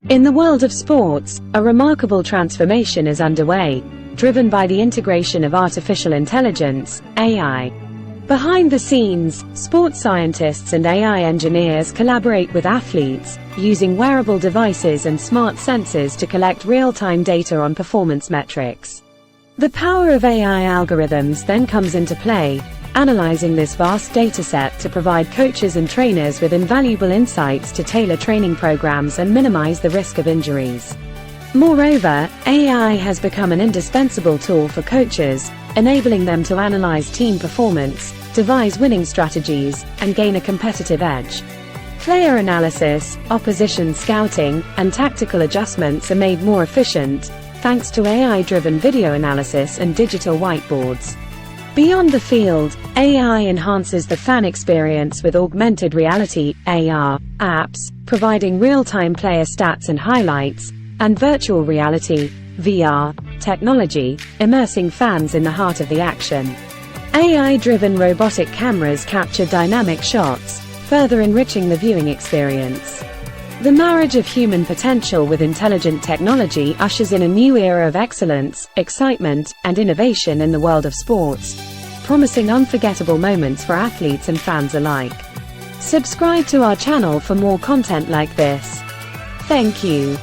In the world of sports, a remarkable transformation is underway, driven by the integration of artificial intelligence, AI. Behind the scenes, sports scientists and AI engineers collaborate with athletes, using wearable devices and smart sensors to collect real-time data on performance metrics. The power of AI algorithms then comes into play, analyzing this vast dataset to provide coaches and trainers with invaluable insights to tailor training programs and minimize the risk of injuries. Moreover, AI has become an indispensable tool for coaches, enabling them to analyze team performance, devise winning strategies, and gain a competitive edge. Player analysis, opposition scouting, and tactical adjustments are made more efficient, thanks to AI-driven video analysis and digital whiteboards. Beyond the field, AI enhances the fan experience with augmented reality (AR) apps, providing real-time player stats and highlights, and virtual reality (VR) technology, immersing fans in the heart of the action. AI-driven robotic cameras capture dynamic shots, further enriching the viewing experience. The marriage of human potential with intelligent technology ushers in a new era of excellence, excitement, and innovation in the world of sports, promising unforgettable moments for athletes and fans alike. Subscribe to our channel for more content like this. Thank you.